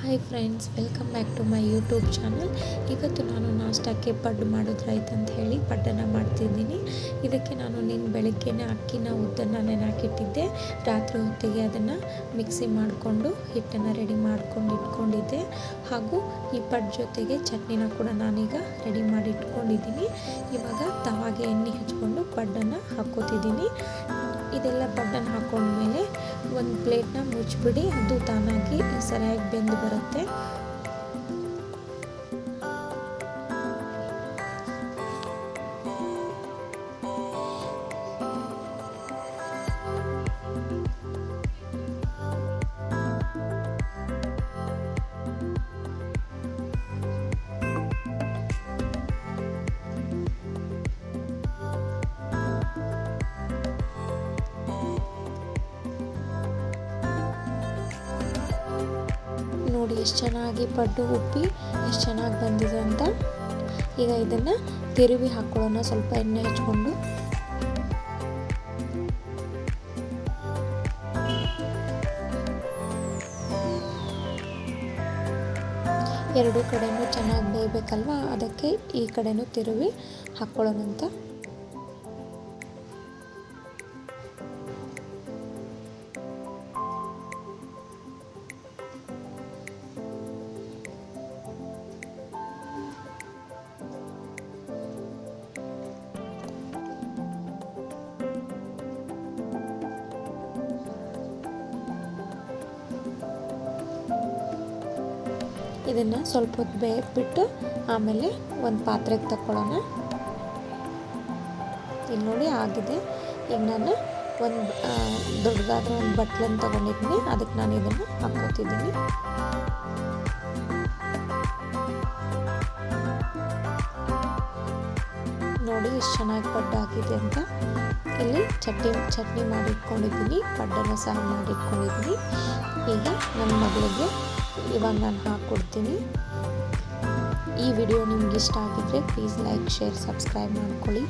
Hi friends, welcome back to my YouTube channel. ಇವತ್ತು ನಾನು ನಾಷ್ಟಕ್ಕೆ ಪಡ್ಡು ಮಾಡೋದ್ರಾಯ್ತು ಅಂತ ಹೇಳಿ ಪಡ್ಡನ್ನು ಮಾಡ್ತಿದ್ದೀನಿ. ಇದಕ್ಕೆ ನಾನು ಬೆಳಗ್ಗೆನೇ ಅಕ್ಕಿನ ಉದ್ದನ್ನು ನೆನೆಹಾಕಿಟ್ಟಿದ್ದೆ. ರಾತ್ರಿ ಹೊತ್ತಿಗೆ ಅದನ್ನು ಮಿಕ್ಸಿ ಮಾಡಿಕೊಂಡು ಹಿಟ್ಟನ್ನು ರೆಡಿ ಮಾಡ್ಕೊಂಡು ಇಟ್ಕೊಂಡಿದ್ದೆ. ಹಾಗೂ ಈ ಪಡ್ಡು ಜೊತೆಗೆ ಚಟ್ನಿನ ಕೂಡ ನಾನೀಗ ರೆಡಿ ಮಾಡಿ ಇಟ್ಕೊಂಡಿದ್ದೀನಿ. ಇವಾಗ ತವಾಗೆ ಎಣ್ಣೆ ಹಚ್ಕೊಂಡು ಪಡ್ಡನ್ನು ಹಾಕ್ಕೋತಿದ್ದೀನಿ. ಇದೆಲ್ಲ ಪಡ್ಡನ್ನು ಹಾಕೊಂಡ್ಮೇಲೆ ಒಂದು ಪ್ಲೇಟ್ನ ಮುಚ್ಚಿಬಿಡಿ, ಅದು ತಾನಾಗಿ ಸರಿಯಾಗಿ ಬೆಂದು ಬರುತ್ತೆ. ನೋಡಿ ಎಷ್ಟು ಚೆನ್ನಾಗಿ ಪಡ್ಡು ಉಪ್ಪಿ ಎಷ್ಟು ಚೆನ್ನಾಗಿ ಬಂದಿದೆ ಅಂತ. ಈಗ ಇದನ್ನು ತಿರುವಿ ಹಾಕ್ಕೊಳ್ಳೋಣ. ಸ್ವಲ್ಪ ಎಣ್ಣೆ ಹಚ್ಕೊಂಡು ಎರಡೂ ಕಡೆನೂ ಚೆನ್ನಾಗಿ ಬೇಯಬೇಕಲ್ವ, ಅದಕ್ಕೆ ಈ ಕಡೆನೂ ತಿರುವಿ ಹಾಕ್ಕೊಳ್ಳೋಣ ಅಂತ. ಇದನ್ನು ಸ್ವಲ್ಪ ಹೊತ್ತು ಬೇಯಿಸ್ಬಿಟ್ಟು ಆಮೇಲೆ ಒಂದು ಪಾತ್ರೆಗೆ ತಗೊಳ್ಳೋಣ. ಇಲ್ಲಿ ನೋಡಿ ಆಗಿದೆ. ಈಗ ನಾನು ಒಂದು ದೊಡ್ಡದಾದ ಒಂದು ಬಟ್ಲನ್ನು ತೊಗೊಂಡಿದ್ದೀನಿ, ಅದಕ್ಕೆ ನಾನು ಇದನ್ನು ಹಾಕ್ಕೋತಿದ್ದೀನಿ. ನೋಡಿ ಎಷ್ಟು ಚೆನ್ನಾಗಿ ಪಡ್ಡು ಆಗಿದೆ ಅಂತ. ಇಲ್ಲಿ ಚಟ್ನಿ ಮಾಡಿ ಇಟ್ಕೊಂಡಿದ್ದೀನಿ, ಪಡ್ಡನ್ನು ಸಹ ಮಾಡಿ ಇಟ್ಕೊಂಡಿದ್ದೀನಿ. ಈಗ ನನ್ನ ಮಗಳಿಗೆ ಇವಾಗ ನಾನು ಹಾಕ್ಕೊಡ್ತೀನಿ. ಈ ವಿಡಿಯೋ ನಿಮ್ಗೆ ಇಷ್ಟ ಆಗಿದ್ದರೆ ಪ್ಲೀಸ್ ಲೈಕ್, ಶೇರ್, ಸಬ್ಸ್ಕ್ರೈಬ್ ಮಾಡ್ಕೊಳ್ಳಿ.